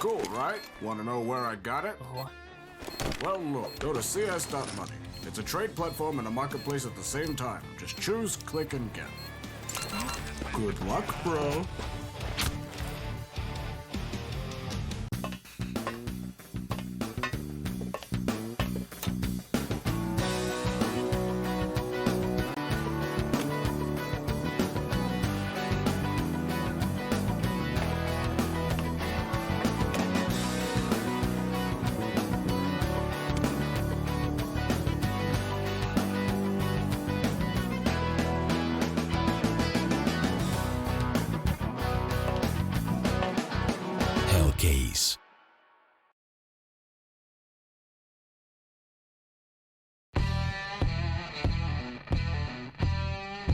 Cool, right? Want to know where I got it? Well, look, go to cs.money. It's a trade platform and a marketplace at the same time. Just choose, click, and get. Good luck, bro. Case.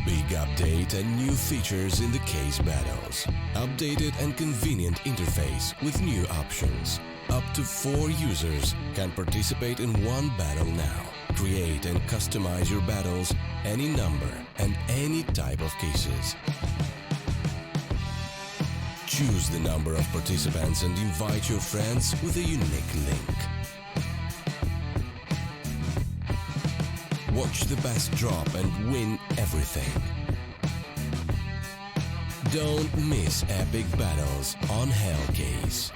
Big update and new features in the case battles. Updated and convenient interface with new options. Up to 4 users can participate in one battle now. Create and customize your battles, any number and any type of cases. Choose the number of participants and invite your friends with a unique link. Watch the best drop and win everything. Don't miss epic battles on Hellcase.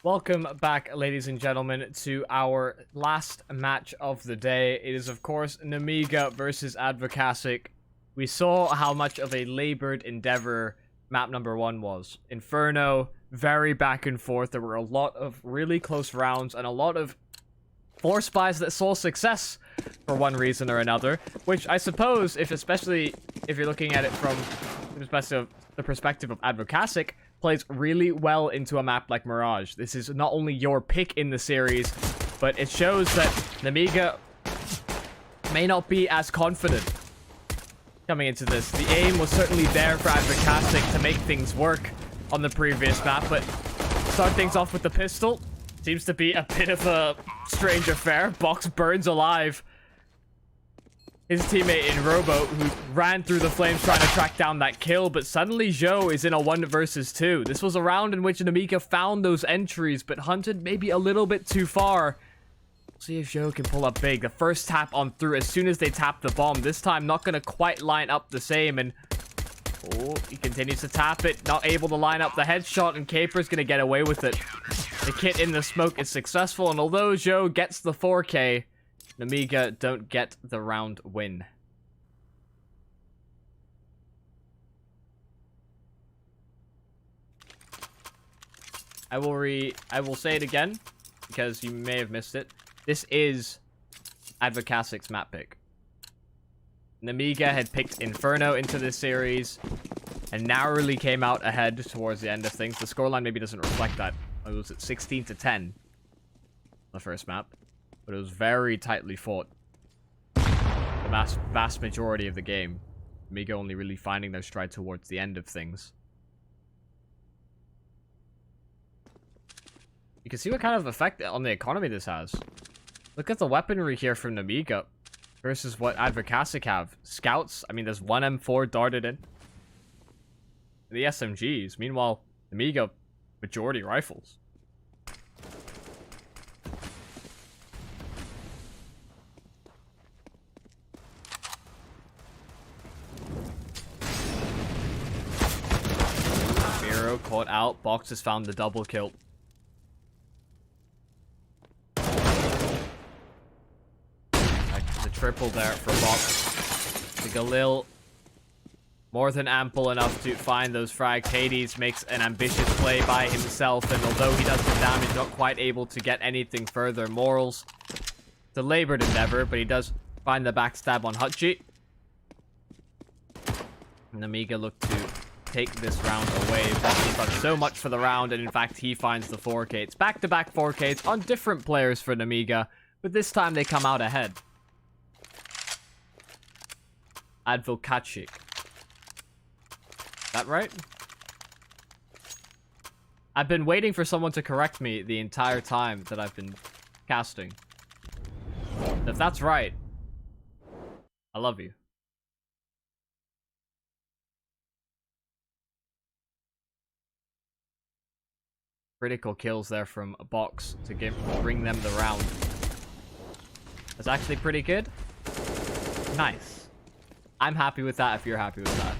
Welcome back, ladies and gentlemen, to our last match of the day. It is, of course, Nemiga versus adwokacik. We saw how much of a labored endeavor map number 1 was. Inferno, very back and forth. There were a lot of really close rounds and a lot of force buys that saw success for one reason or another. Which I suppose, especially if you're looking at it from the perspective of adwokacik, plays really well into a map like Mirage. This is not only your pick in the series, but it shows that Nemiga may not be as confident coming into this. The aim was certainly there for adwokacik to make things work on the previous map, but start things off with the pistol seems to be a bit of a strange affair. Box burns alive. His teammate in Robo, who ran through the flames trying to track down that kill, but suddenly Zhou is in a 1 versus 2. This was a round in which Nemiga found those entries, but hunted maybe a little bit too far. We'll see if Zhou can pull up big. The first tap on through as soon as they tap the bomb. This time, not going to quite line up the same, and oh, he continues to tap it. Not able to line up the headshot, and Caper's going to get away with it. The kit in the smoke is successful, and although Zhou gets the 4K, Nemiga don't get the round win. I will say it again, because you may have missed it. This is adwokacik's map pick. Nemiga had picked Inferno into this series, and narrowly came out ahead towards the end of things. The scoreline maybe doesn't reflect that. It was at 16-10, the first map. But it was very tightly fought. The vast majority of the game. Nemiga only really finding their stride towards the end of things. You can see what kind of effect on the economy this has. Look at the weaponry here from Nemiga versus what adwokacik have. Scouts, I mean, there's 1 M4 darted in. The SMGs. Meanwhile, Nemiga, majority rifles. Caught out. Box has found the double kill. The triple there for Box. The Galil, more than ample enough to find those frags. Hades makes an ambitious play by himself, and although he does some damage, not quite able to get anything further. Morals, it's a labored endeavor, but he does find the backstab on Hutchie. Nemiga look to take this round away. Box's done so much for the round, and in fact, he finds the 4K. It's back-to-back 4Ks on different players for Nemiga, but this time they come out ahead. Adwokacik. That right? I've been waiting for someone to correct me the entire time that I've been casting. If that's right, I love you. critical kills there from a box to bring them the round. That's actually pretty good. Nice. I'm happy with that if you're happy with that.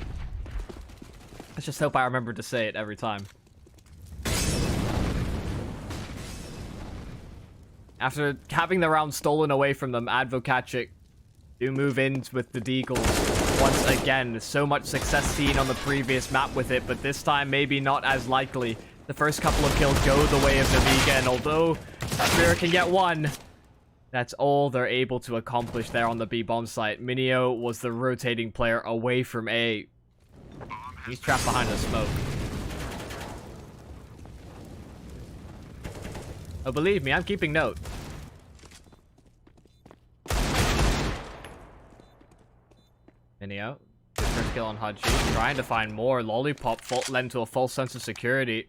Let's just hope I remember to say it every time. After having the round stolen away from them, adwokacik do move in with the deagles once again. So much success seen on the previous map with it, but this time maybe not as likely. The first couple of kills go the way of Nemiga, and although Spira can get one, that's all they're able to accomplish there on the B bomb site. Minio was the rotating player away from A. He's trapped behind the smoke. Oh, believe me, I'm keeping note. Minio, good first kill on Haji. Trying to find more. Lollipop led to a false sense of security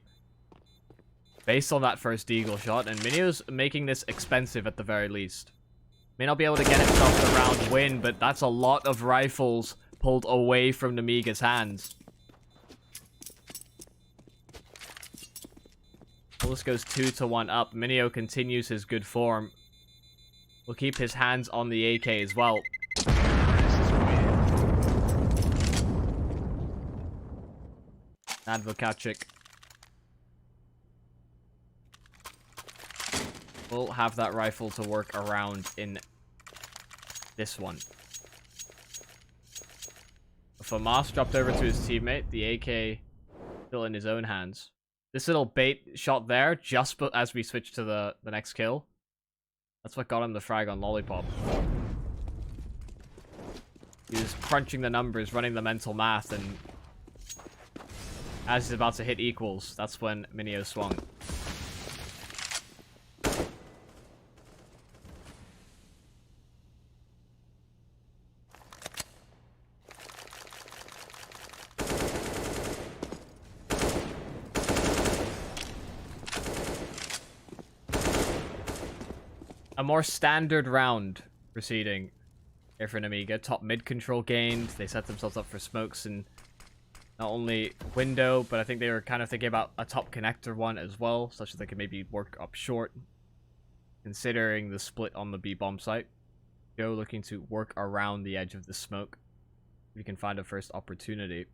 based on that first deagle shot, and Minio's making this expensive at the very least. May not be able to get himself the round win, but that's a lot of rifles pulled away from Nemiga's hands. Well, this goes 2-1 up. Minio continues his good form. Will keep his hands on the AK as well. adwokacik will have that rifle to work around in this one. Famas dropped over to his teammate. The AK still in his own hands. This little bait shot there, just as we switch to the next kill. That's what got him the frag on Lollipop. He was crunching the numbers, running the mental math, and as he's about to hit equals, that's when Minio swung. A more standard round proceeding here for Nemiga. Top mid control gained. They set themselves up for smokes and not only window, but I think they were kind of thinking about a top connector one as well, such that they could maybe work up short, considering the split on the B bomb site. Joe looking to work around the edge of the smoke. If we can find a first opportunity.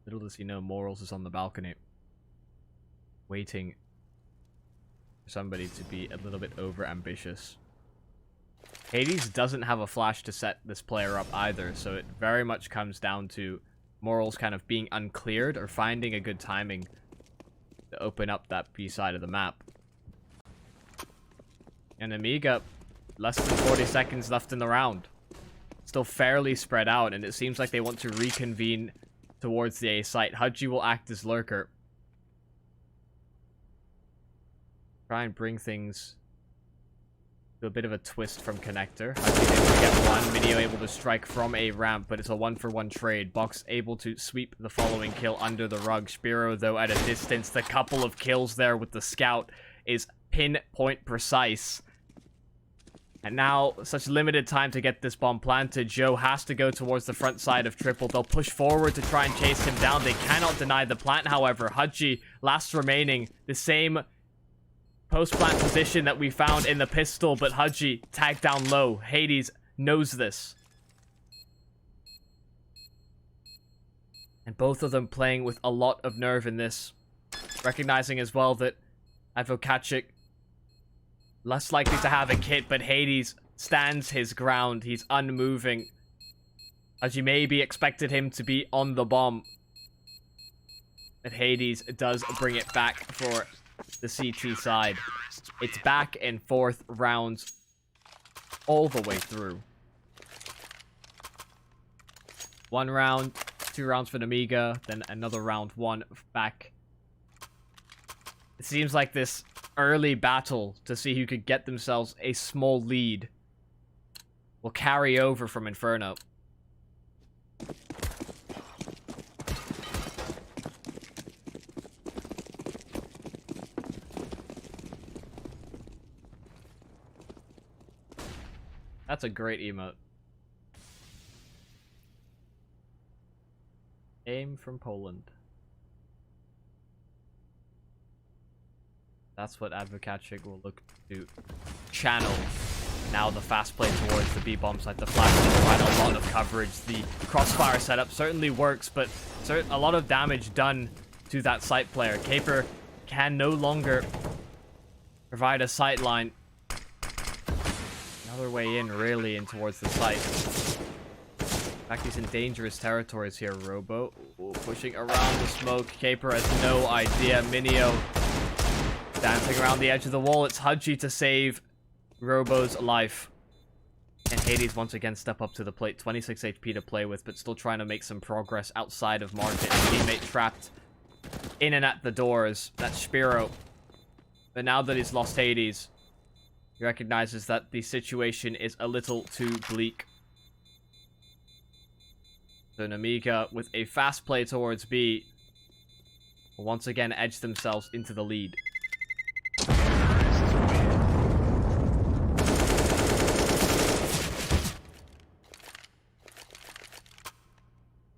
Little does he know, Morals is on the balcony, waiting for somebody to be a little bit over ambitious. Hades doesn't have a flash to set this player up either, so it very much comes down to Morals kind of being uncleared or finding a good timing to open up that B side of the map. And Nemiga, less than 40 seconds left in the round. Still fairly spread out, and it seems like they want to reconvene towards the A site. Haji will act as lurker. Try and bring things to a bit of a twist from connector. Haji able to get one. Minio able to strike from a ramp, but it's a 1-for-1 trade. Box able to sweep the following kill under the rug. Spiro, though, at a distance. The couple of kills there with the scout is pinpoint precise. And now, such limited time to get this bomb planted. Joe has to go towards the front side of Triple. They'll push forward to try and chase him down. They cannot deny the plant, however. Haji, last remaining, the same post-plant position that we found in the pistol, but Haji tagged down low. Hades knows this. And both of them playing with a lot of nerve in this. Recognizing as well that adwokacik less likely to have a kit, but Hades stands his ground. He's unmoving. Haji maybe expected him to be on the bomb. But Hades does bring it back for the CT side. It's back and forth rounds all the way through. 1 round, 2 rounds for Nemiga, then another round 1 back. It seems like this early battle to see who could get themselves a small lead will carry over from Inferno. That's a great emote. Aim from Poland. That's what adwokacik will look to channel. Now the fast play towards the B-bomb site. The flash will provide a lot of coverage. The crossfire setup certainly works, but a lot of damage done to that site player. Caper can no longer provide a sight line. Another way in, really, in towards the site. In fact, he's in dangerous territories here. Robo pushing around the smoke. Caper has no idea. Minio dancing around the edge of the wall. It's Hudgy to save Robo's life. And Hades once again step up to the plate. 26 HP to play with, but still trying to make some progress outside of market. Teammate trapped in and at the doors. That's Spiro. But now that he's lost Hades, he recognizes that the situation is a little too bleak. So Nemiga, with a fast play towards B, will once again edge themselves into the lead.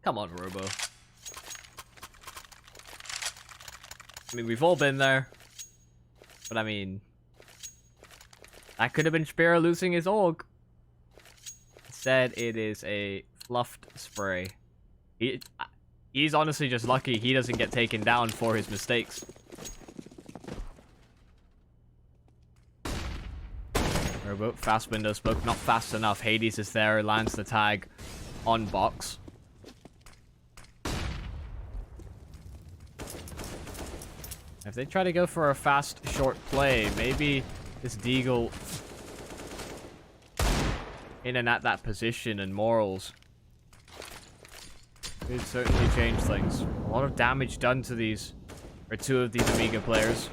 Come on, Robo. I mean, we've all been there. But I mean, that could have been Spiro losing his AUG. Instead, it is a fluffed spray. He's honestly just lucky he doesn't get taken down for his mistakes. Robo, fast window smoke, not fast enough. Hades is there, lands the tag on box. If they try to go for a fast, short play, maybe this Deagle in and at that position and morals could certainly change things. A lot of damage done to these, or two of these Nemiga players.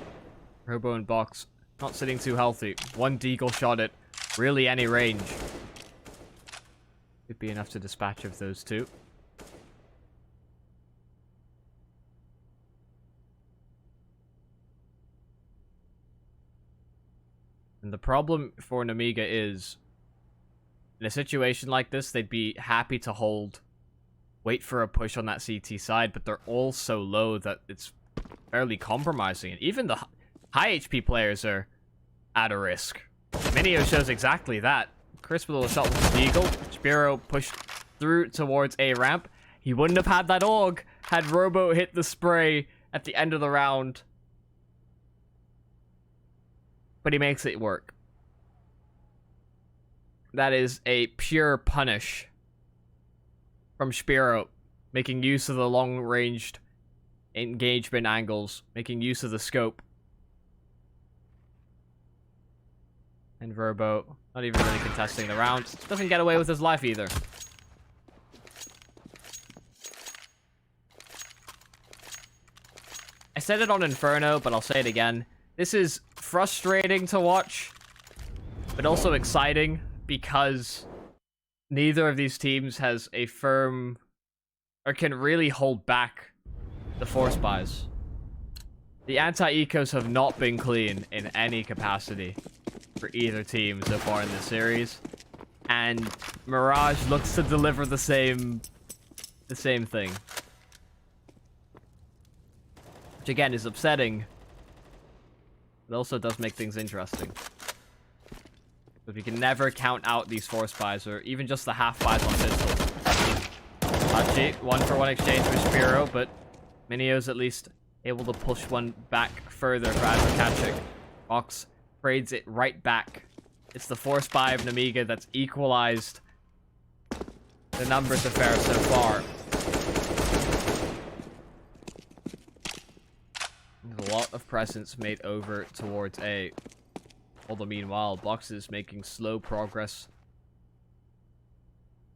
Robo and Box not sitting too healthy. One Deagle shot at really any range. Could be enough to dispatch of those two. And the problem for Nemiga is, in a situation like this, they'd be happy to hold, wait for a push on that CT side, but they're all so low that it's fairly compromising. And even the high HP players are at a risk. Minio shows exactly that. Chris with a little shot with the Eagle. Spiro pushed through towards a ramp. He wouldn't have had that AUG had Robo hit the spray at the end of the round. But he makes it work. That is a pure punish from Spiro, making use of the long-ranged engagement angles, making use of the scope. And Robo, not even really contesting the round, doesn't get away with his life either. I said it on Inferno, but I'll say it again. This is frustrating to watch, but also exciting because neither of these teams has a firm or can really hold back the force buys. The anti-ecos have not been clean in any capacity for either team so far in this series, and Mirage looks to deliver the same thing, which again is upsetting. It also does make things interesting. But we can never count out these force buys, or even just the half buys on pistols. Hachi, 1-for-1 exchange for Spiro, but Minio's at least able to push one back further for adwokacik. Box trades it right back. It's the force buy of Nemiga that's equalized the numbers affair so far. There's a lot of presence made over towards A. Although meanwhile, Box is making slow progress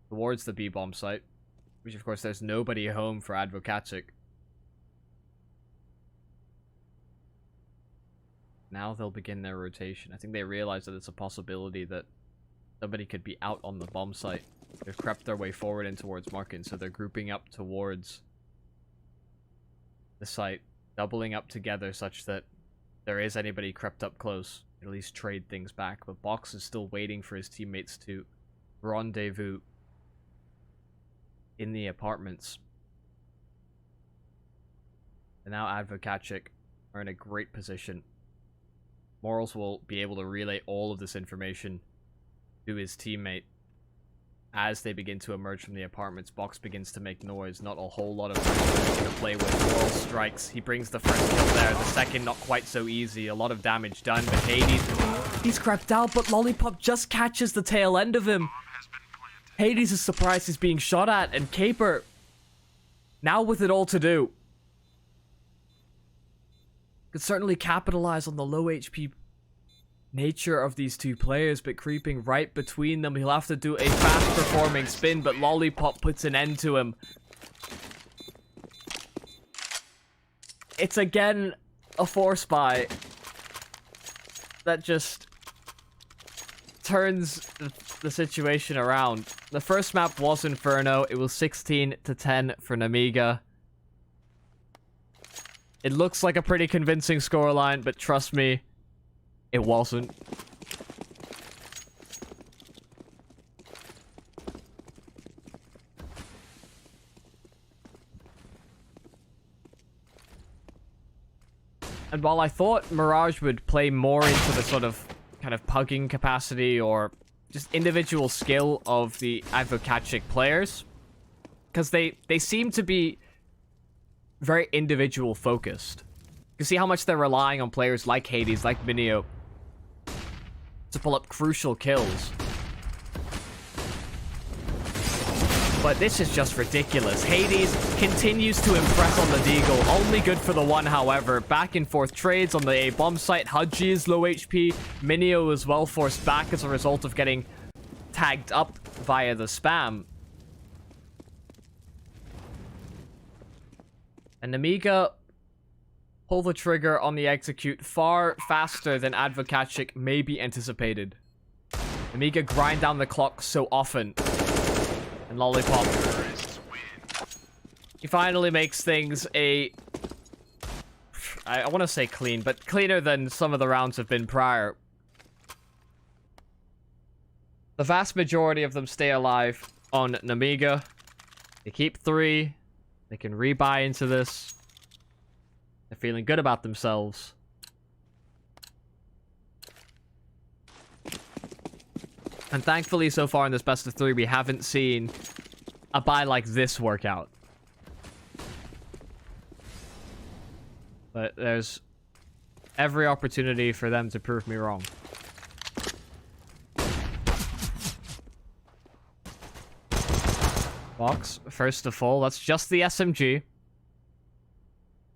towards the B-bomb site. Which of course there's nobody home for adwokacik. Now they'll begin their rotation. I think they realize that it's a possibility that somebody could be out on the bomb site. They've crept their way forward and towards market, so they're grouping up towards the site, doubling up together such that there is anybody crept up close, at least trade things back. But Box is still waiting for his teammates to rendezvous in the apartments. And now adwokacik are in a great position. Morals will be able to relay all of this information to his teammate. As they begin to emerge from the apartments, Box begins to make noise. Not a whole lot of time to play with. Moral strikes. He brings the first kill there. The second, not quite so easy. A lot of damage done, but Hades... He's crept out, but Lollipop just catches the tail end of him. Hades is surprised he's being shot at, and Caper... now with it all to do... could certainly capitalize on the low HP nature of these two players, but creeping right between them, he'll have to do a fast-performing spin, but Lollipop puts an end to him. It's again a force buy that just turns the situation around. The first map was Inferno. It was 16-10 for Nemiga. It looks like a pretty convincing scoreline, but trust me, it wasn't. And while I thought Mirage would play more into the sort of kind of pugging capacity or just individual skill of the adwokacik players, because they seem to be very individual focused. You see how much they're relying on players like Hades, like Minio, to pull up crucial kills. But this is just ridiculous. Hades continues to impress on the Deagle. Only good for the one, however. Back and forth trades on the A bomb site. Hudgy is low HP. Minio is well forced back as a result of getting tagged up via the spam. And Nemiga pull the trigger on the execute far faster than adwokacik may be anticipated. Nemiga grind down the clock so often. And Lollipop, he finally makes things I want to say clean, but cleaner than some of the rounds have been prior. The vast majority of them stay alive on Nemiga. They keep 3. They can rebuy into this. They're feeling good about themselves. And thankfully, so far in this best of 3, we haven't seen a buy like this work out. But there's every opportunity for them to prove me wrong. Box, first of all, that's just the SMG.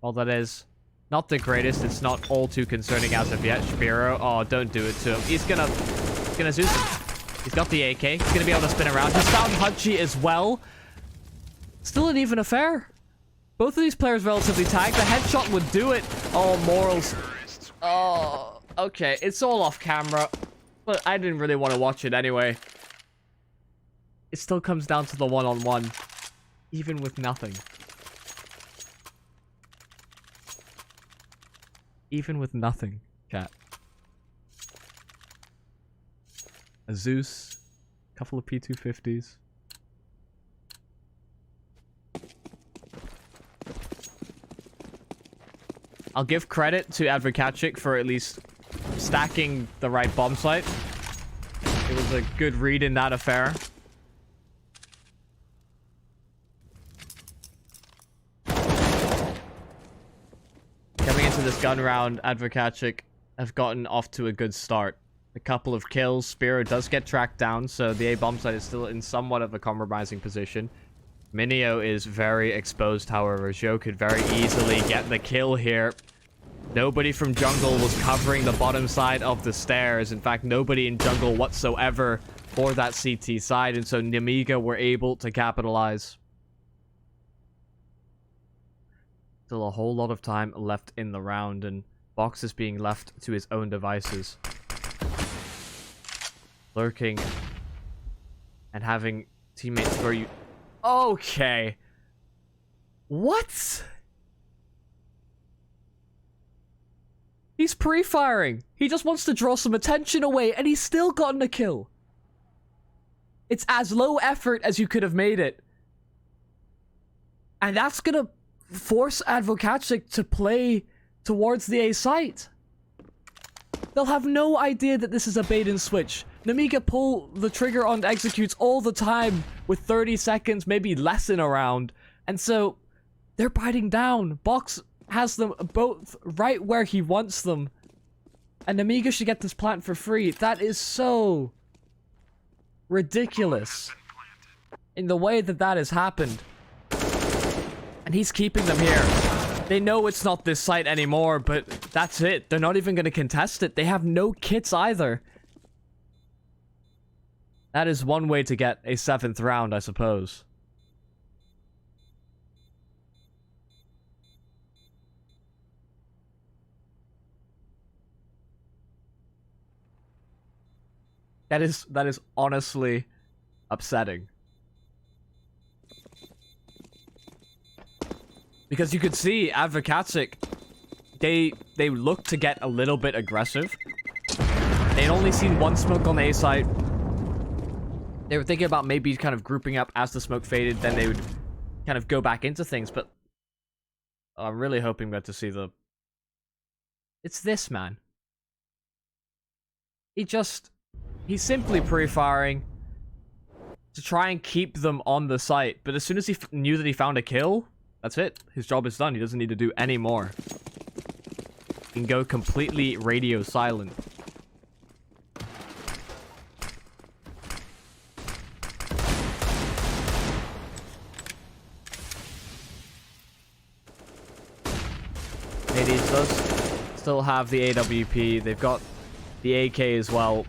Well, that is not the greatest. It's not all too concerning as of yet. Shapiro, oh, don't do it to him. He's gonna Zeus him. He's got the AK. He's gonna be able to spin around. He's found Hudgy as well. Still an even affair. Both of these players relatively tagged. The headshot would do it. Oh, Morals. Oh, okay. It's all off camera. But I didn't really want to watch it anyway. It still comes down to the one-on-one. Even with nothing. Even with nothing, chat. A Zeus. A couple of P250s. I'll give credit to adwokacik for at least stacking the right bomb site. It was a good read in that affair. Coming into this gun round, adwokacik have gotten off to a good start. A couple of kills. Spiro does get tracked down, so the A bomb site is still in somewhat of a compromising position. Minio is very exposed, however. Joe could very easily get the kill here. Nobody from jungle was covering the bottom side of the stairs. In fact, nobody in jungle whatsoever for that CT side, and so Nemiga were able to capitalize. Still a whole lot of time left in the round, and Box is being left to his own devices. Lurking and having teammates throw you. Okay. What? He's pre-firing. He just wants to draw some attention away, and he's still gotten a kill. It's as low effort as you could have made it. And that's gonna force adwokacik to play towards the A site. They'll have no idea that this is a bait and switch. Nemiga pull the trigger on executes all the time with 30 seconds, maybe less in a round. And so, they're biting down. Box has them both right where he wants them. And Nemiga should get this plant for free. That is so ridiculous in the way that that has happened. And he's keeping them here. They know it's not this site anymore, but that's it. They're not even going to contest it. They have no kits either. That is one way to get a 7th round, I suppose. That is honestly upsetting. Because you could see adwokacik, they looked to get a little bit aggressive. They'd only seen one smoke on the A site. They were thinking about maybe kind of grouping up as the smoke faded, then they would kind of go back into things, but I'm really hoping we get to see the... It's this, man. He's simply pre-firing to try and keep them on the site, but as soon as he knew that he found a kill, that's it. His job is done. He doesn't need to do any more. He can go completely radio silent. Hades does still have the AWP. They've got the AK as well.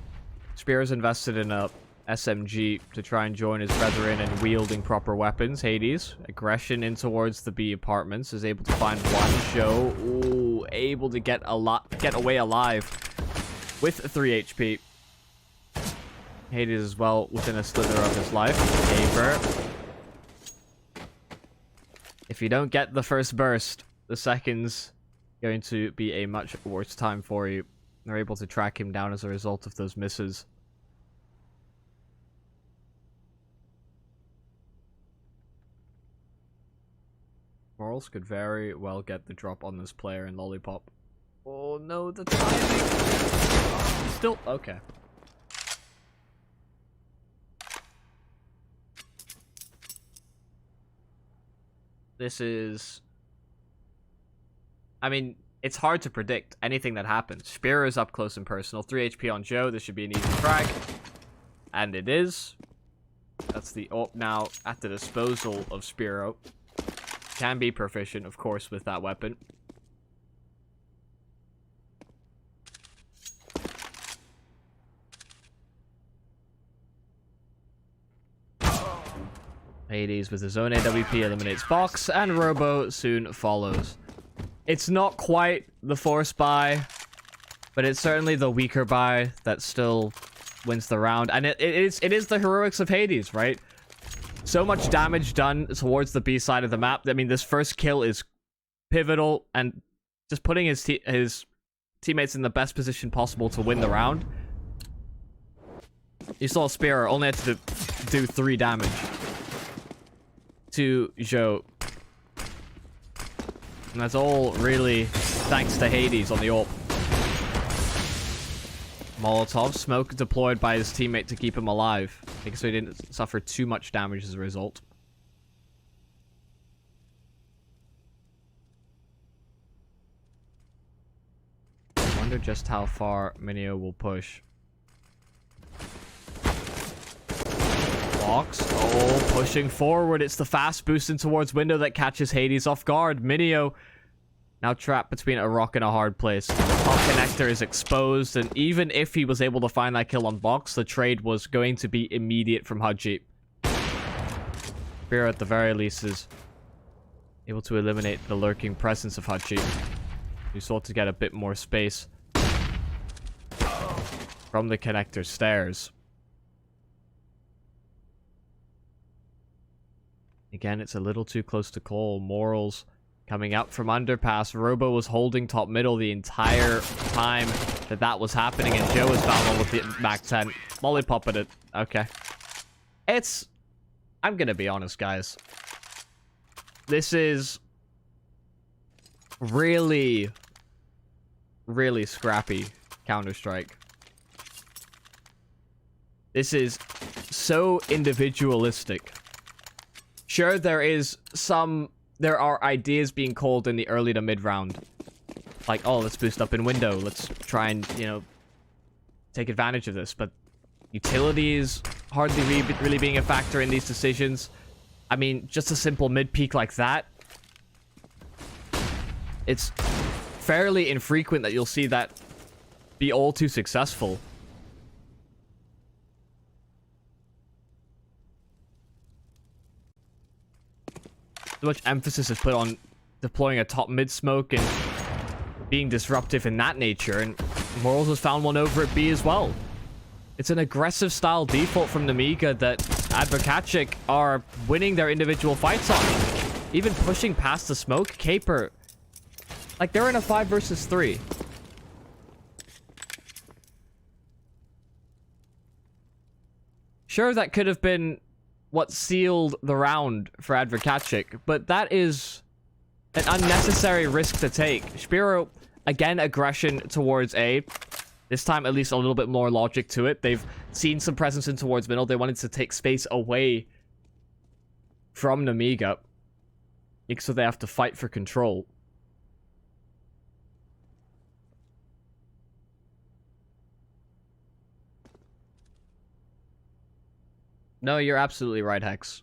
Spear's invested in a SMG to try and join his brethren in wielding proper weapons. Hades, aggression in towards the B apartments, is able to find one show. Ooh, able to get away alive with 3 HP. Hades as well within a slither of his life. Gaber. If you don't get the first burst, the second's going to be a much worse time for you. They're able to track him down as a result of those misses. Morals could very well get the drop on this player in Lollipop. Oh no, the timing! Still, okay. This is... I mean, it's hard to predict anything that happens. Spear is up close and personal. 3 HP on Joe. This should be an easy frag. And it is. That's the AWP now at the disposal of Spiro. Can be proficient, of course, with that weapon. Hades with his own AWP eliminates Box, and Robo soon follows. It's not quite the force buy, but it's certainly the weaker buy that still wins the round. And it is the heroics of Hades, right? So much damage done towards the B side of the map. I mean, this first kill is pivotal, and just putting his teammates in the best position possible to win the round. You saw Spear only had to do 3 damage to Joe. And that's all really thanks to Hades on the AWP. Molotov smoke deployed by his teammate to keep him alive, so he didn't suffer too much damage as a result. I wonder just how far Minio will push. Box. Oh, pushing forward. It's the fast boost in towards window that catches Hades off guard. Minio now trapped between a rock and a hard place. The top connector is exposed, and even if he was able to find that kill on Box, the trade was going to be immediate from Haji. Spear at the very least is able to eliminate the lurking presence of Haji, who sought to get a bit more space from the connector stairs. Again, it's a little too close to call. Morals coming up from underpass. Robo was holding top middle the entire time that was happening, and Joe was found on with the Mac 10. Lollipop at it. Okay. I'm gonna be honest, guys. This is really, really scrappy Counter-Strike. This is so individualistic. Sure, there are ideas being called in the early to mid round. Like, oh, let's boost up in window. Let's try and, you know, take advantage of this. But utilities hardly really being a factor in these decisions. I mean, just a simple mid-peak like that. It's fairly infrequent that you'll see that be all too successful. So much emphasis is put on deploying a top mid smoke and being disruptive in that nature, and Morals has found one over at B as well. It's an aggressive style default from Nemiga that adwokacik are winning their individual fights on. Even pushing past the smoke, Caper, like they're in a 5 versus 3. Sure, that could have been what sealed the round for adwokacik, but that is an unnecessary risk to take. Spiro, again, aggression towards A. This time, at least a little bit more logic to it. They've seen some presence in towards middle. They wanted to take space away from Nemiga, so they have to fight for control. No, you're absolutely right, Hex.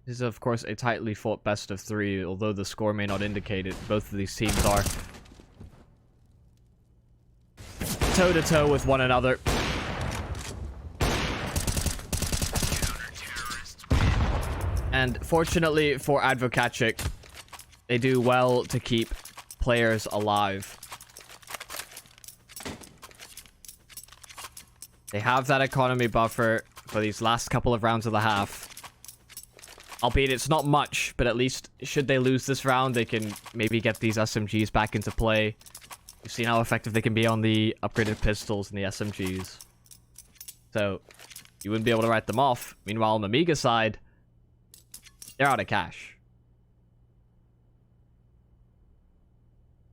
This is, of course, a tightly fought best of 3, although the score may not indicate it. Both of these teams are toe-to-toe with one another. And fortunately for adwokacik, they do well to keep players alive. They have that economy buffer for these last couple of rounds of the half. Albeit it's not much, but at least should they lose this round, they can maybe get these SMGs back into play. You've seen how effective they can be on the upgraded pistols and the SMGs. So, you wouldn't be able to write them off. Meanwhile, on the Nemiga side, they're out of cash.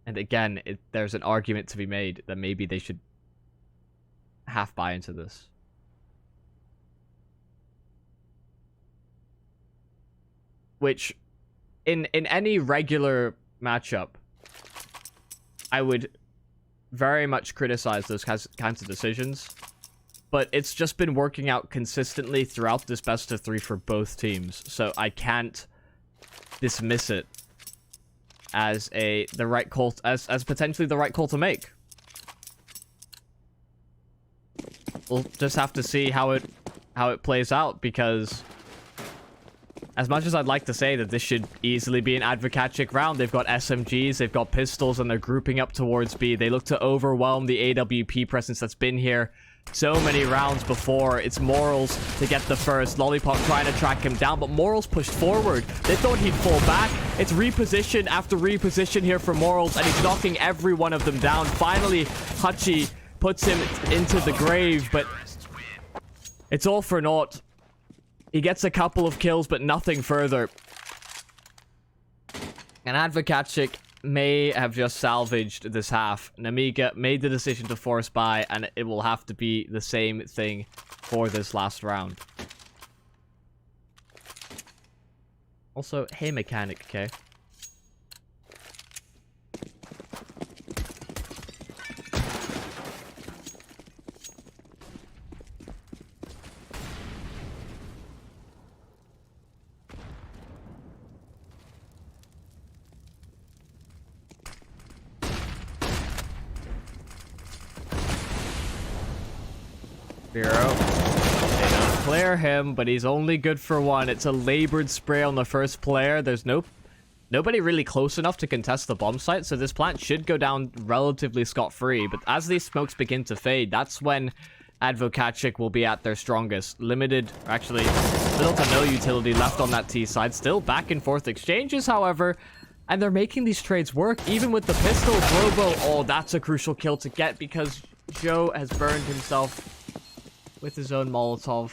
And again, there's an argument to be made that maybe they should half buy into this. Which, in any regular matchup, I would very much criticize those kinds of decisions. But it's just been working out consistently throughout this best of 3 for both teams. So I can't dismiss it as the right call, as potentially the right call to make. We'll just have to see how it plays out, because as much as I'd like to say that this should easily be an adwokacik round, they've got SMGs, they've got pistols, and they're grouping up towards B. They look to overwhelm the AWP presence that's been here so many rounds before. It's Morals to get the first. Lollipop trying to track him down, but Morals pushed forward. They thought he'd fall back. It's reposition after reposition here for Morals, and he's knocking every one of them down. Finally, Hachi puts him into the grave, but it's all for naught. He gets a couple of kills, but nothing further. And adwokacik may have just salvaged this half. Nemiga made the decision to force buy, and it will have to be the same thing for this last round. Also, hey mechanic, okay? They don't clear him, but he's only good for one. It's a labored spray on the first player. There's nobody really close enough to contest the bomb site, so this plant should go down relatively scot-free. But as these smokes begin to fade, that's when adwokacik will be at their strongest. Limited, actually, little to no utility left on that T side. Still back and forth exchanges, however, and they're making these trades work, even with the pistols. Robo, oh, that's a crucial kill to get, because Joe has burned himself with his own Molotov.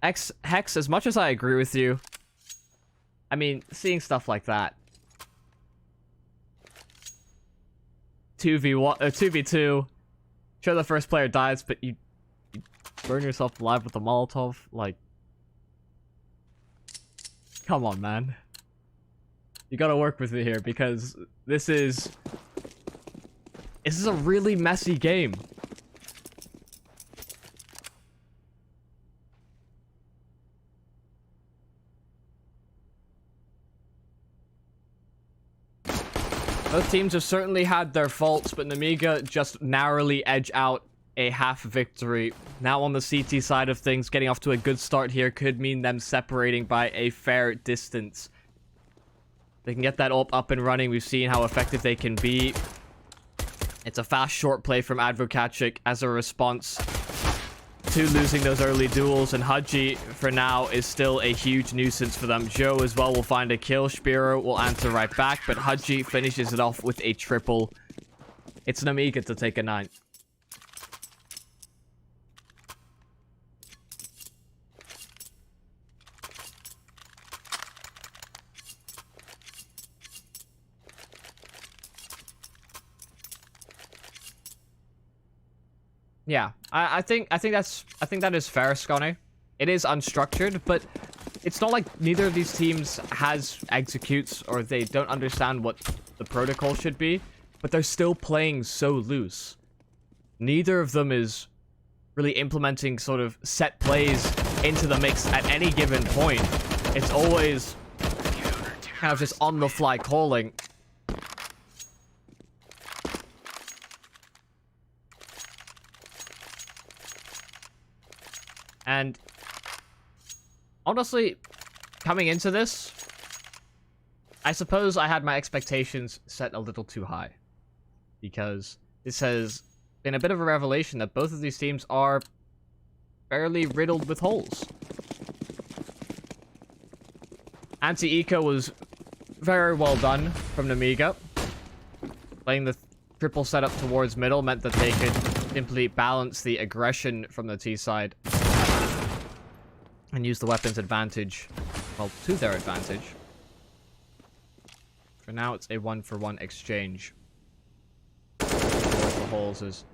Hex, as much as I agree with you, I mean, seeing stuff like that. 2v1, 2v2. Sure, the first player dies, but you burn yourself alive with a Molotov? Like, come on, man. You gotta work with me here, because this is a really messy game. Both teams have certainly had their faults, but Nemiga just narrowly edge out a half victory. Now on the CT side of things, getting off to a good start here could mean them separating by a fair distance. They can get that ult up and running. We've seen how effective they can be. It's a fast short play from adwokacik as a response to losing those early duels, and Hadji for now is still a huge nuisance for them. Joe as well will find a kill. Spiro will answer right back, but Hadji finishes it off with a triple. It's Nemiga to take a 9. Yeah, I think that is fair, Scone. It is unstructured, but it's not like neither of these teams has executes or they don't understand what the protocol should be, but they're still playing so loose. Neither of them is really implementing sort of set plays into the mix at any given point. It's always kind of just on the fly calling. And honestly, coming into this, I suppose I had my expectations set a little too high. Because this has been a bit of a revelation that both of these teams are fairly riddled with holes. Anti-eco was very well done from Nemiga. Playing the triple setup towards middle meant that they could simply balance the aggression from the T side and use the weapon's advantage, well, to their advantage. For now, it's a 1-for-1 exchange. The holes is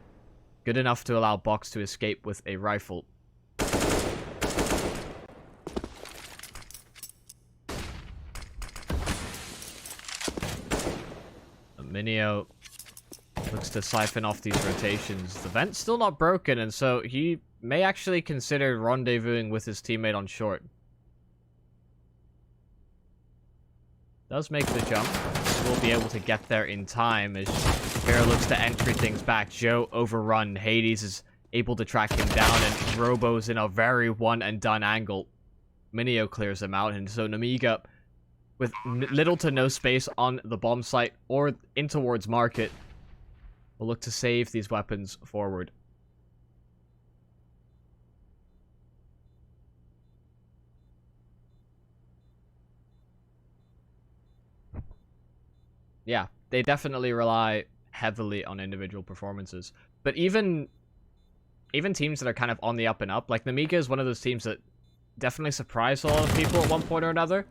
good enough to allow Box to escape with a rifle. Minio looks to siphon off these rotations. The vent's still not broken, and so he may actually consider rendezvousing with his teammate on short. Does make the jump. Will be able to get there in time as Bear looks to entry things back. Joe overrun. Hades is able to track him down, and Robo's in a very one-and-done angle. Minio clears him out, and so Nemiga, with little to no space on the bomb site or in towards market, will look to save these weapons forward. Yeah, they definitely rely heavily on individual performances. But even teams that are kind of on the up and up, like Nemiga is one of those teams that definitely surprised a lot of people at one point or another.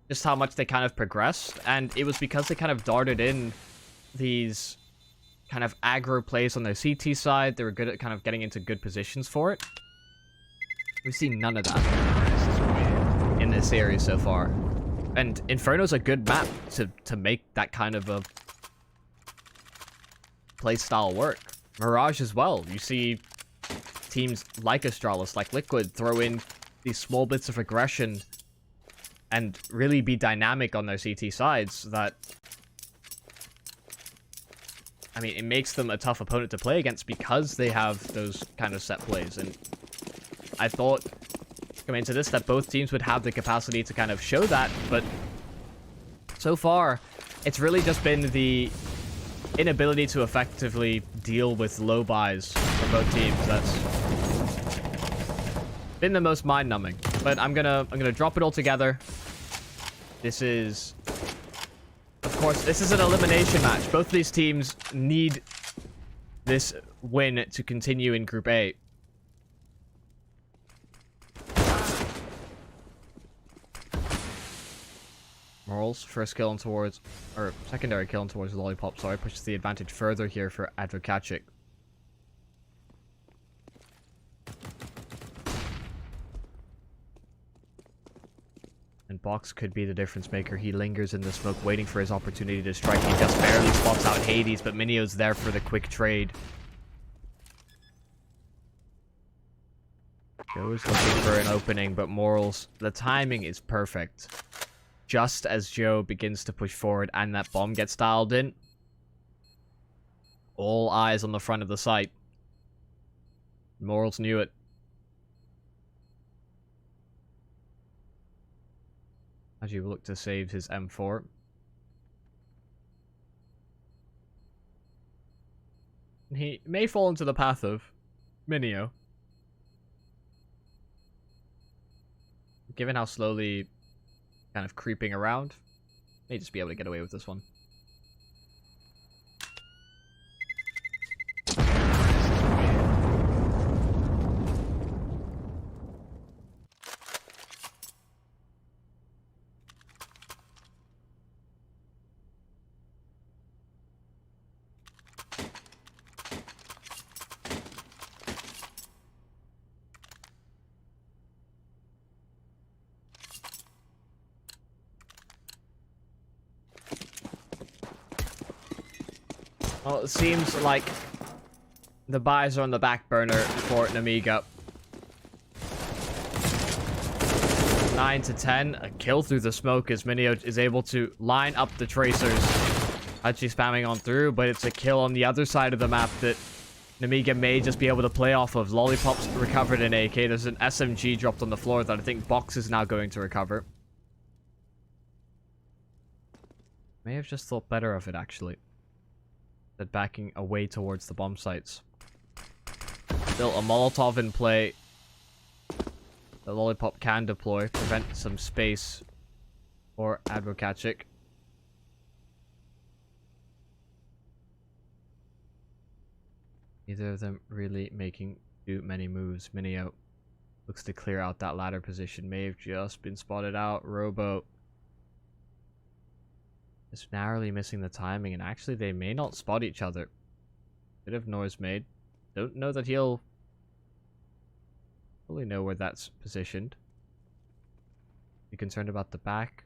Just how much they kind of progressed, and it was because they kind of darted in these kind of aggro plays on their CT side. They were good at kind of getting into good positions for it. We've seen none of that in this series so far. And Inferno's a good map to make that kind of a play style work. Mirage as well. You see teams like Astralis, like Liquid, throw in these small bits of aggression and really be dynamic on their CT sides that, I mean, it makes them a tough opponent to play against because they have those kind of set plays. And I thought coming into this that both teams would have the capacity to kind of show that, but so far it's really just been the inability to effectively deal with low buys for both teams that's been the most mind-numbing. But I'm gonna drop it all together. This is, of course, this is an elimination match. Both of these teams need this win to continue in Group A. Morals, first kill on towards, or secondary kill on towards Lollipop, sorry, pushes the advantage further here for adwokacik. And Box could be the difference maker. He lingers in the smoke, waiting for his opportunity to strike. He just barely spots out Hades, but Minio's there for the quick trade. Joe's looking for an opening, but Morals, the timing is perfect. Just as Joe begins to push forward and that bomb gets dialed in, all eyes on the front of the site. Morals knew it. As you look to save his M4. He may fall into the path of Minio. Given how slowly kind of creeping around, may just be able to get away with this one. Well, it seems like the buys are on the back burner for Nemiga. 9 to 10, a kill through the smoke as Minio is able to line up the tracers. Actually spamming on through, but it's a kill on the other side of the map that Nemiga may just be able to play off of. Lollipop's recovered in AK. There's an SMG dropped on the floor that I think Box is now going to recover. May have just thought better of it, actually. That backing away towards the bomb sites. Still a Molotov in play. The Lollipop can deploy, prevent some space for adwokacik. Neither of them really making too many moves. Minio looks to clear out that ladder position. May have just been spotted out. Robo is narrowly missing the timing, and actually they may not spot each other. Bit of noise made. Don't know that he'll fully know where that's positioned. Be concerned about the back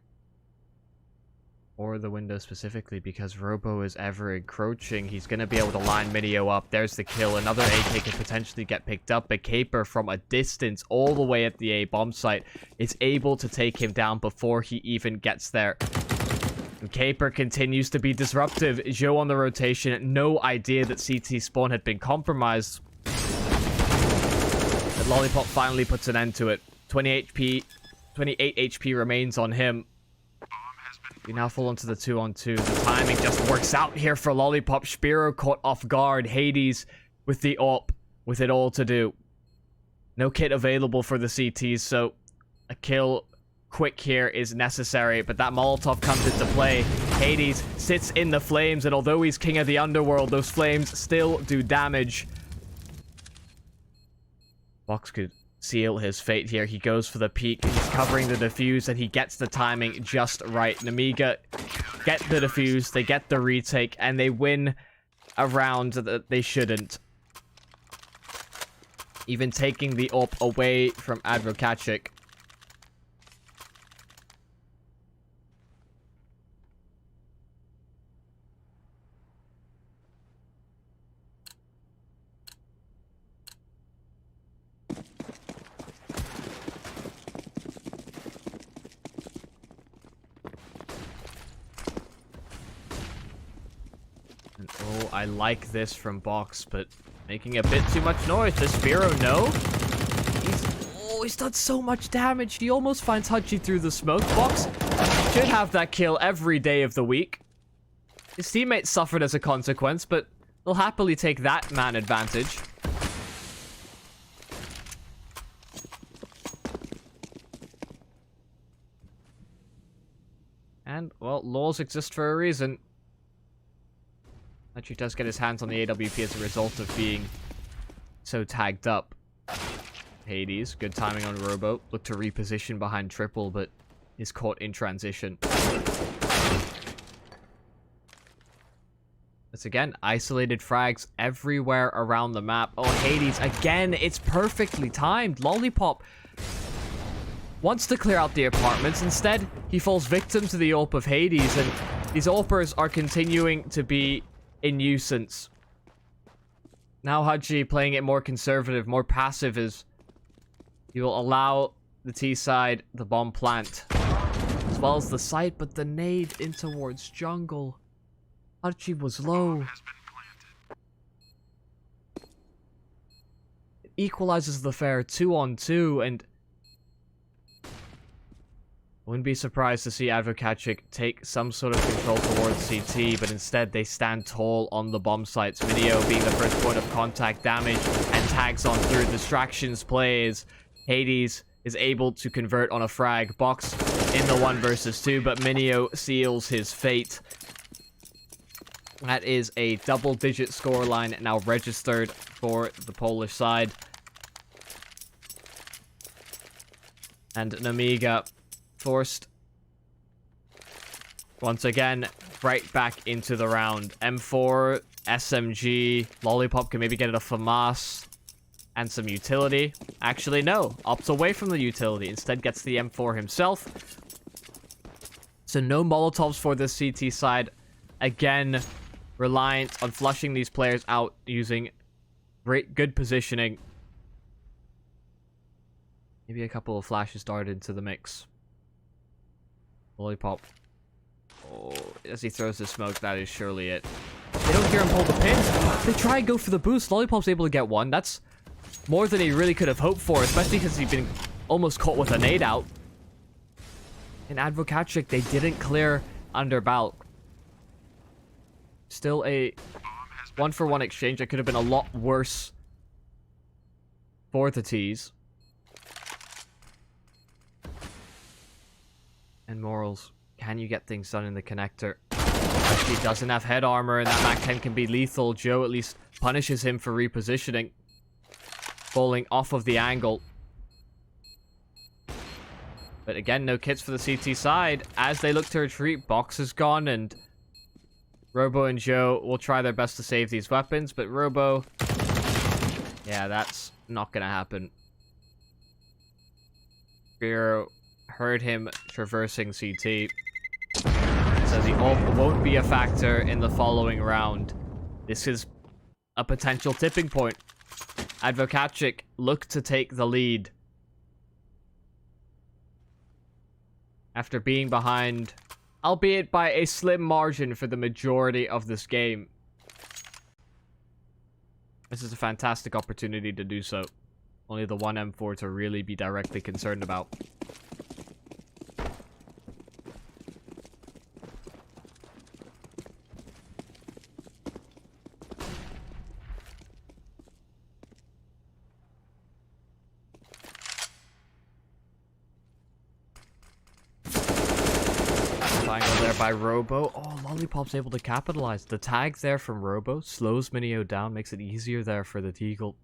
or the window specifically, because Robo is ever encroaching. He's going to be able to line Minio up. There's the kill. Another AK could potentially get picked up, but Caper from a distance all the way at the A bomb site is able to take him down before he even gets there. And Caper continues to be disruptive. Joe on the rotation. No idea that CT spawn had been compromised. But Lollipop finally puts an end to it. 28 HP remains on him. We now fall into the 2-on-2. The timing just works out here for Lollipop. Spiro caught off guard. Hades with the AWP, with it all to do. No kit available for the CTs, so a kill quick here is necessary, but that Molotov comes into play. Hades sits in the flames, and although he's king of the underworld, those flames still do damage. Box could seal his fate here. He goes for the peek. He's covering the defuse, and he gets the timing just right. Nemiga get the defuse, they get the retake, and they win a round that they shouldn't. Even taking the AWP away from adwokacik. Oh, I like this from Box, but making a bit too much noise. Does Spiro know? He's done so much damage. He almost finds Hudgy through the smoke. Box should have that kill every day of the week. His teammates suffered as a consequence, but they'll happily take that man advantage. And, well, laws exist for a reason. Actually does get his hands on the AWP as a result of being so tagged up. Hades, good timing on Robo. Look to reposition behind Triple, but is caught in transition. It's again, isolated frags everywhere around the map. Oh, Hades, again, it's perfectly timed. Lollipop wants to clear out the apartments. Instead, he falls victim to the AWP of Hades, and these AWPers are continuing to be a nuisance. Now Haji playing it more conservative, more passive, is he will allow the T side the bomb plant, as well as the site, but the nade in towards jungle. Haji was low. It equalizes the fair 2-on-2, and wouldn't be surprised to see adwokacik take some sort of control towards CT, but instead they stand tall on the bomb sites. Minio being the first point of contact, damage, and tags on through. Distractions plays. Hades is able to convert on a frag. Box in the 1 versus 2, but Minio seals his fate. That is a double-digit scoreline now registered for the Polish side. And Nemiga forced once again right back into the round. M4, SMG, Lollipop can maybe get it a FAMAS and some utility. Actually, no. Opts away from the utility. Instead gets the M4 himself. So no Molotovs for this CT side. Again, reliant on flushing these players out using good positioning. Maybe a couple of flashes darted into the mix. Lollipop. Oh, as he throws the smoke, that is surely it. They don't hear him pull the pins. They try and go for the boost. Lollipop's able to get one. That's more than he really could have hoped for, especially because he's been almost caught with a nade out. In adwokacik, they didn't clear under Balk. Still a 1-for-1 exchange that could have been a lot worse for the T's. And Morals, can you get things done in the connector? He doesn't have head armor, and that MAC-10 can be lethal. Joe at least punishes him for repositioning. Falling off of the angle. But again, no kits for the CT side. As they look to retreat, Box is gone, and Robo and Joe will try their best to save these weapons, but Robo... yeah, that's not gonna happen. Fear heard him traversing CT. So the AWP won't be a factor in the following round. This is a potential tipping point. adwokacik look to take the lead. After being behind, albeit by a slim margin for the majority of this game. This is a fantastic opportunity to do so. Only the 1 M4 to really be directly concerned about. Triangle there by Robo. Oh, Lollipop's able to capitalize. The tag there from Robo slows Minio down, makes it easier there for the Teagle.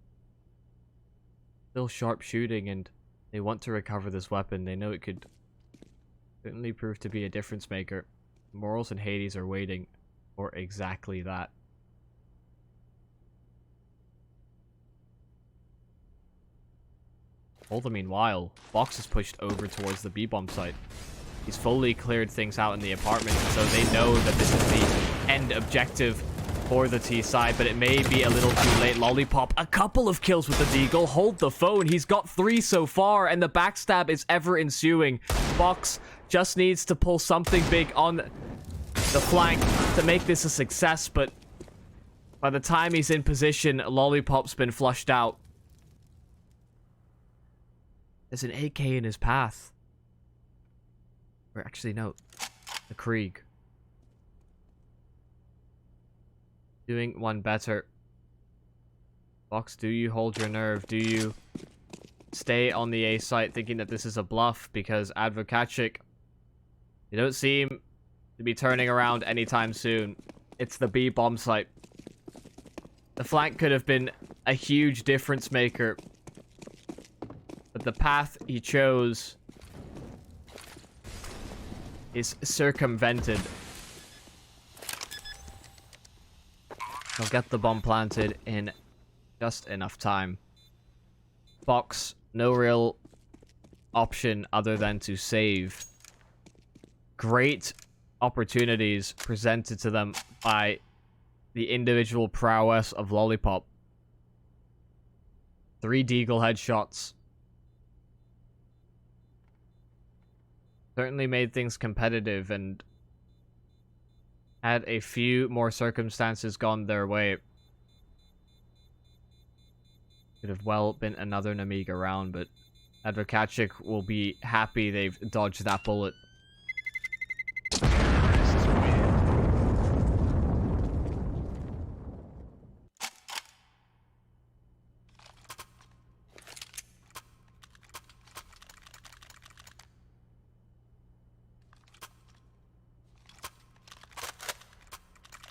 Still sharp shooting, and they want to recover this weapon. They know it could certainly prove to be a difference maker. Morals and Hades are waiting for exactly that. All the meanwhile, Box is pushed over towards the B-bomb site. He's fully cleared things out in the apartment, so they know that this is the end objective for the T side, but it may be a little too late. Lollipop, a couple of kills with the Deagle. Hold the phone. He's got 3 so far, and the backstab is ever ensuing. Box just needs to pull something big on the flank to make this a success, but by the time he's in position, Lollipop's been flushed out. There's an AK in his path. Or actually, no. The Krieg. Doing one better. Box, do you hold your nerve? Do you stay on the A site thinking that this is a bluff? Because adwokacik, you don't seem to be turning around anytime soon. It's the B bomb site. The flank could have been a huge difference maker. But the path he chose is circumvented. They'll get the bomb planted in just enough time. Fox, no real option other than to save. Great opportunities presented to them by the individual prowess of Lollipop. 3 Deagle headshots. Certainly made things competitive, and had a few more circumstances gone their way, could have well been another Nemiga round, but adwokacik will be happy they've dodged that bullet. This is weird.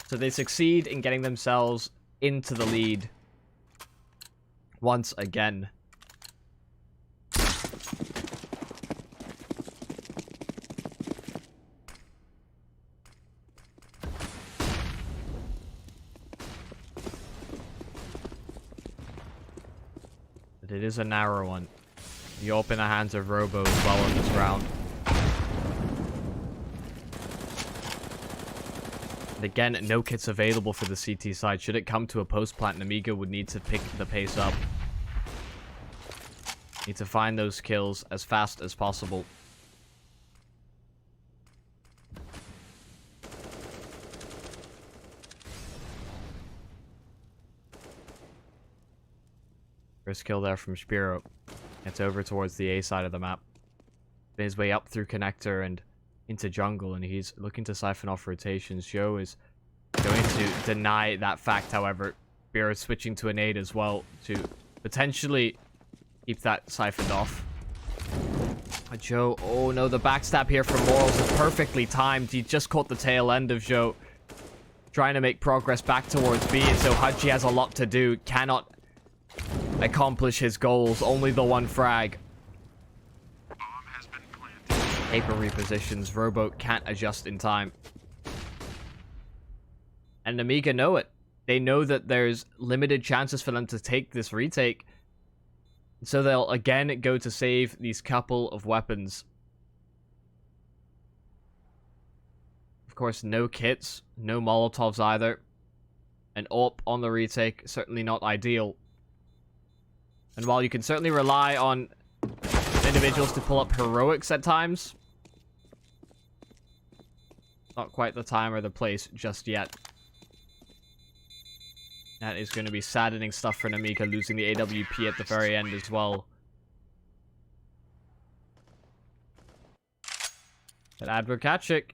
So they succeed in getting themselves into the lead once again. But it is a narrow one. You open the hands of Robo as well in this round. And again, no kits available for the CT side. Should it come to a post-plant, Nemiga would need to pick the pace up. Need to find those kills as fast as possible. First kill there from Spiro. Gets over towards the A side of the map. Made his way up through connector and into jungle, and he's looking to siphon off rotations. Joe is going to deny that fact, however. Spiro is switching to a nade as well to potentially keep that siphoned off. Joe, oh no, the backstab here from Morals is perfectly timed. He just caught the tail end of Joe trying to make progress back towards B, and so Haji has a lot to do. Cannot accomplish his goals. Only the one frag. Paper repositions. Rowboat can't adjust in time. And Nemiga know it. They know that there's limited chances for them to take this retake. So they'll again go to save these couple of weapons. Of course, no kits, no Molotovs either. An AWP on the retake, certainly not ideal. And while you can certainly rely on individuals to pull up heroics at times, not quite the time or the place just yet. That is going to be saddening stuff for Nemiga, losing the AWP at the very end as well. But adwokacik,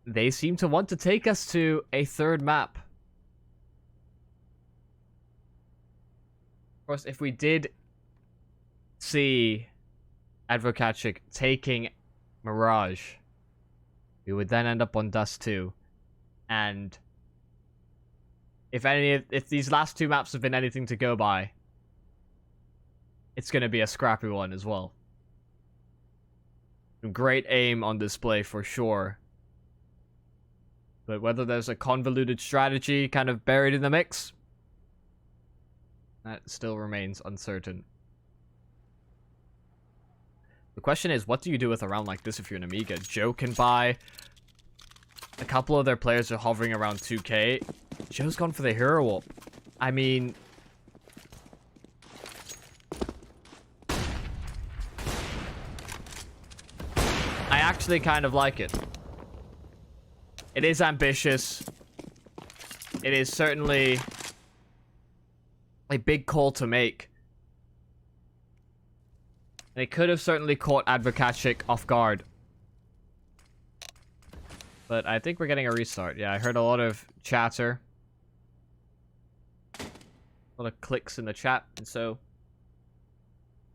they seem to want to take us to a third map. Of course, if we did see adwokacik taking Mirage, we would then end up on Dust 2. And if these last 2 maps have been anything to go by, it's going to be a scrappy one as well. Great aim on display for sure. But whether there's a convoluted strategy kind of buried in the mix, that still remains uncertain. The question is, what do you do with a round like this if you're an Nemiga? Joe can buy. A couple of their players are hovering around 2k. Joe's gone for the hero AWP. I mean, I actually kind of like it. It is ambitious. It is certainly a big call to make. And it could have certainly caught adwokacik off guard. But I think we're getting a restart. Yeah, I heard a lot of chatter. A lot of clicks in the chat. And so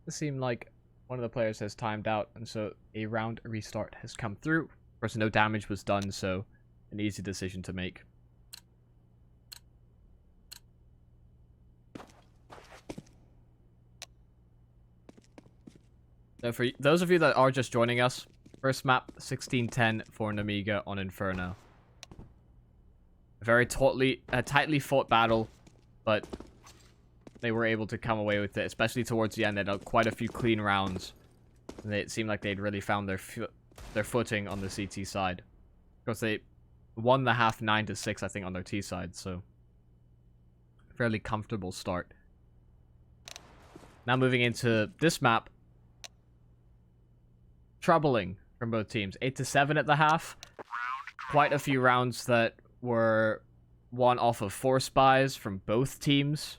it seemed like one of the players has timed out. And so a round restart has come through. Of course, no damage was done, so an easy decision to make. So for those of you that are just joining us, First map, 16-10 for Nemiga on Inferno. A very tightly fought battle, but they were able to come away with it, especially towards the end. They had quite a few clean rounds. And it seemed like they'd really found their footing on the CT side. Of course, they won the half 9-6, I think, on their T side, so fairly comfortable start. Now moving into this map. Troubling from both teams. 8-7 at the half. Quite a few rounds that were won off of force buys from both teams.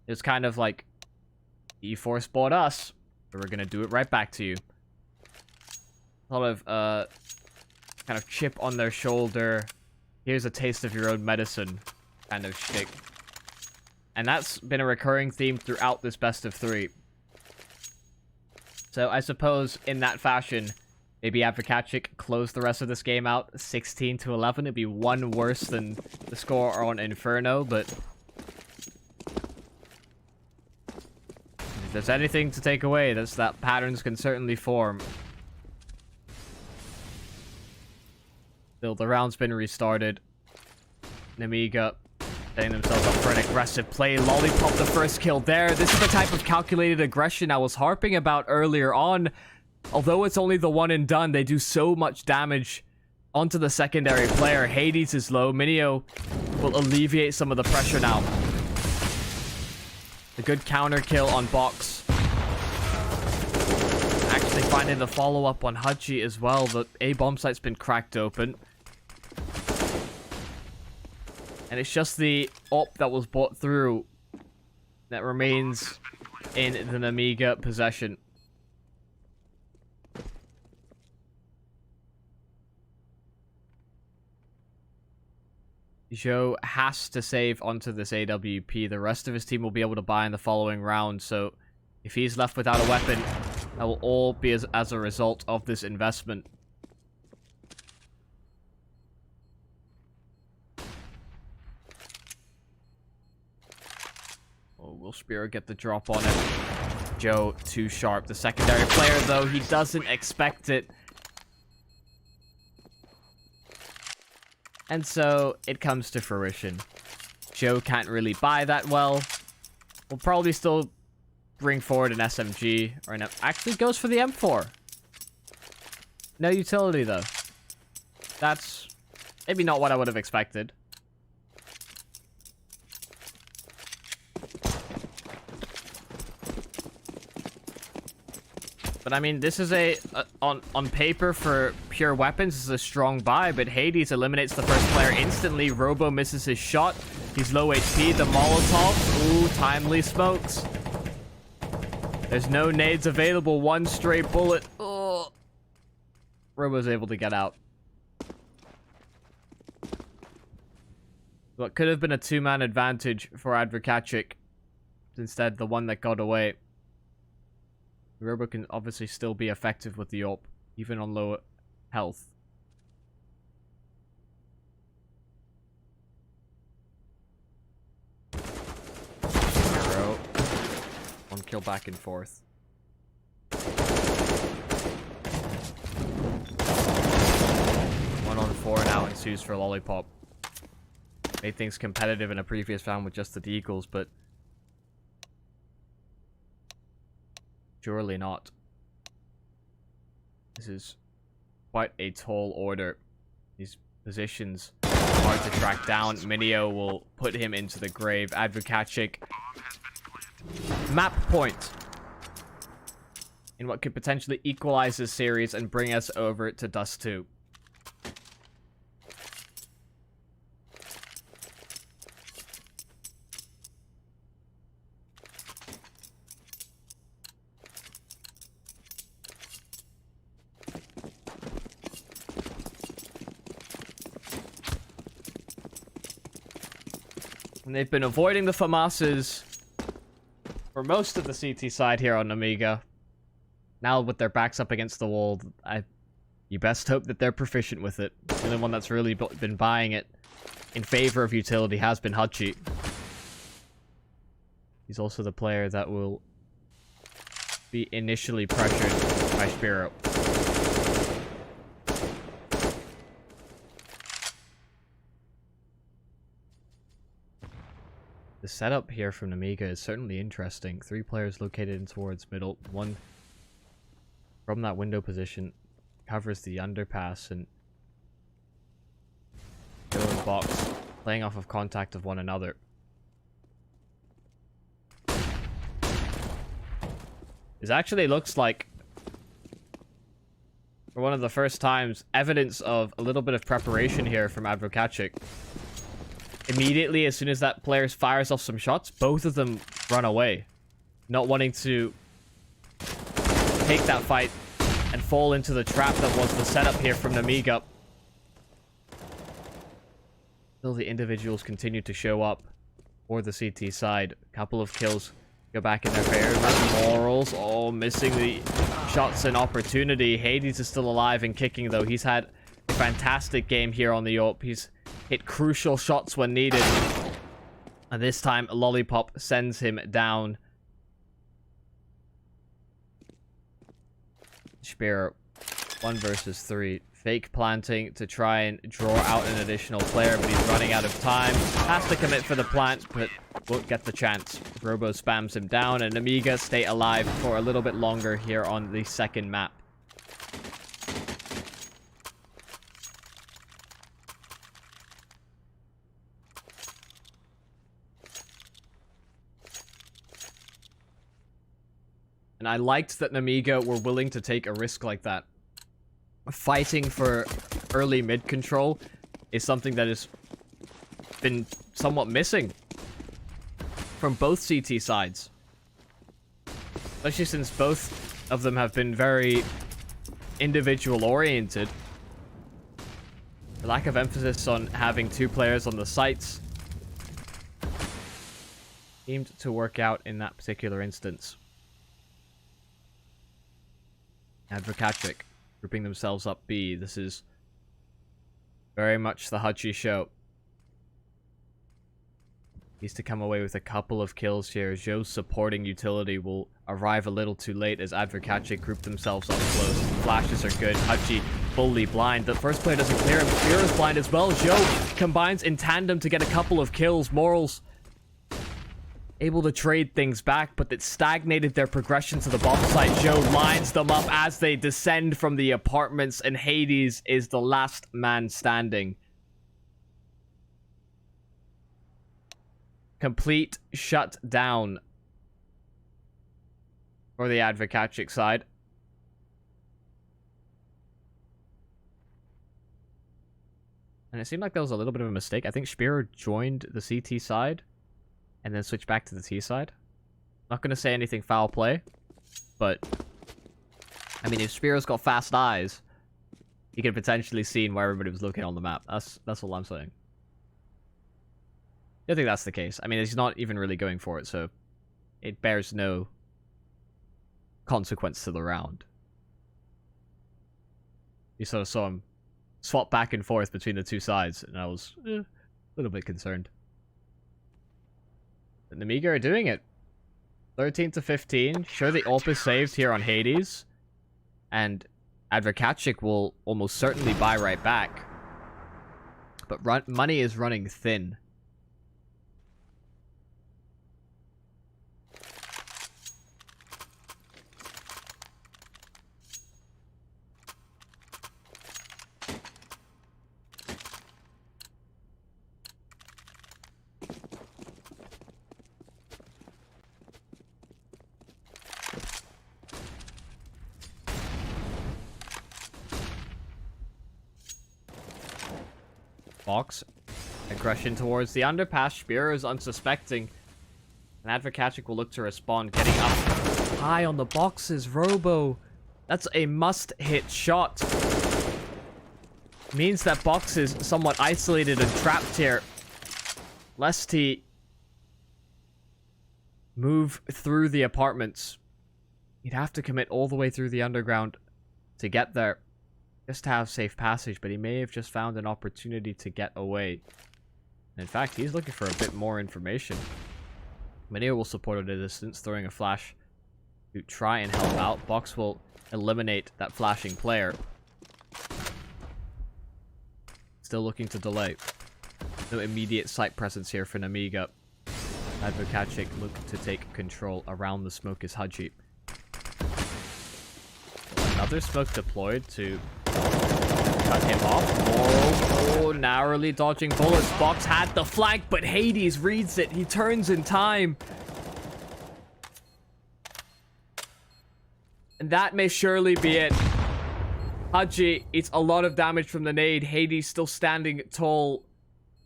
It's kind of like, you force bought us, but we're gonna do it right back to you. A lot of kind of chip on their shoulder. Here's a taste of your own medicine kind of shtick. And that's been a recurring theme throughout this best of 3. So I suppose in that fashion, maybe adwokacik closed the rest of this game out 16-11. It'd be one worse than the score on Inferno, but if there's anything to take away, that's that patterns can certainly form. Still, the round's been restarted. Nemiga setting themselves up for an aggressive play. Lollipop the first kill there. This is the type of calculated aggression I was harping about earlier on. Although it's only the one and done, they do so much damage onto the secondary player. Hades is low. Minio will alleviate some of the pressure now. A good counter kill on Box. Actually finding the follow-up on Hachi as well. The A bomb site's been cracked open. And it's just the op that was bought through that remains in the Nemiga possession. Joe has to save onto this AWP. The rest of his team will be able to buy in the following round. So if he's left without a weapon, that will all be as a result of this investment. Oh, will Spiro get the drop on it? Joe, too sharp. The secondary player, though, he doesn't expect it. And so, it comes to fruition. Joe can't really buy that well. Will probably still bring forward an SMG. Or actually goes for the M4. No utility, though. That's maybe not what I would have expected. But I mean, this is on paper for pure weapons, this is a strong buy, but Hades eliminates the first player instantly. Robo misses his shot. He's low HP. The Molotov. Ooh, timely smokes. There's no nades available. One stray bullet. Oh. Robo's able to get out. What could have been a two-man advantage for adwokacik. Instead, the one that got away. Robo can obviously still be effective with the AWP, even on low health. Zero. One kill back and forth. One on 4 now ensues for Lollipop. Made things competitive in a previous round with just the Deagles, but surely not. This is quite a tall order. These positions are hard to track down. Minio will put him into the grave. adwokacik. Map point. In what could potentially equalize this series and bring us over to Dust 2. And they've been avoiding the FAMASs for most of the CT side here on Nemiga. Now with their backs up against the wall, you best hope that they're proficient with it. The only one that's really been buying it in favor of utility has been Hachi. He's also the player that will be initially pressured by Spiro. The setup here from Nemiga is certainly interesting. 3 players located in towards middle. 1 from that window position covers the underpass, and the other box playing off of contact of one another. This actually looks like, for one of the first times, evidence of a little bit of preparation here from adwokacik. Immediately, as soon as that player fires off some shots, both of them run away, not wanting to take that fight and fall into the trap that was the setup here from Nemiga. Still, the individuals continue to show up for the CT side. A couple of kills go back in their favor. Morals, oh, missing the shots and opportunity. Hades is still alive and kicking, though. He's had a fantastic game here on the AWP. He's hit crucial shots when needed. And this time, Lollipop sends him down. Spear, 1 versus 3. Fake planting to try and draw out an additional player, but he's running out of time. Has to commit for the plant, but won't get the chance. Robo spams him down, and Nemiga stay alive for a little bit longer here on the second map. And I liked that Nemiga were willing to take a risk like that. Fighting for early mid control is something that has been somewhat missing from both CT sides. Especially since both of them have been very individual oriented. The lack of emphasis on having 2 players on the sites seemed to work out in that particular instance. adwokacik grouping themselves up B. This is very much the Hachi show. Needs to come away with a couple of kills here. Joe's supporting utility will arrive a little too late as adwokacik group themselves up close. Flashes are good. Hachi fully blind. The first player doesn't clear him. Spear is blind as well. Joe combines in tandem to get a couple of kills. Morals able to trade things back, but it stagnated their progression to the bomb site. Joe lines them up as they descend from the apartments, and Hades is the last man standing. Complete shutdown for the adwokacik side. And it seemed like there was a little bit of a mistake. I think Spiro joined the CT side and then switched back to the T side. Not going to say anything foul play, but I mean, if Spiro's got fast eyes, he could have potentially seen where everybody was looking on the map. That's all I'm saying. I don't think that's the case. I mean, he's not even really going for it, so it bears no consequence to the round. You sort of saw him swap back and forth between the 2 sides, and I was a little bit concerned. But Nemiga are doing it. 13 to 15. Sure, the AWP is saved here on Hades, and adwokacik will almost certainly buy right back. But money is running thin. Box. Aggression towards the underpass. Spiro is unsuspecting. And adwokacik will look to respond. Getting up high on the boxes. Robo. That's a must-hit shot. Means that box is somewhat isolated and trapped here. Lest he move through the apartments. He'd have to commit all the way through the underground to get there. Just to have safe passage, but he may have just found an opportunity to get away. In fact, he's looking for a bit more information. Maneo will support at a distance, throwing a flash to try and help out. Box will eliminate that flashing player. Still looking to delay. No immediate site presence here for Nemiga. adwokacik look to take control. Around the smoke is Haji. Another smoke deployed to cut him off. Moral, narrowly dodging bullets. Box had the flank, but Hades reads it. He turns in time. And that may surely be it. Haji eats a lot of damage from the nade. Hades still standing tall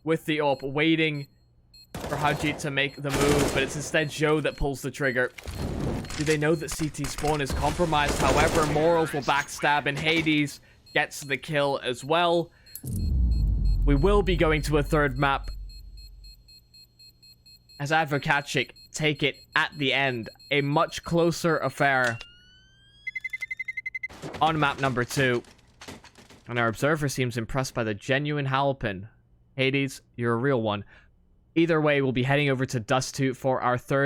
with the AWP, waiting for Haji to make the move, but it's instead Joe that pulls the trigger. Do they know that CT spawn is compromised? However, Morals will backstab, and Hades gets the kill as well. We will be going to a third map as adwokacik take it at the end. A much closer affair on map number 2. And our observer seems impressed by the genuine Halpin. Hades, you're a real one. Either way, we'll be heading over to Dust 2 for our third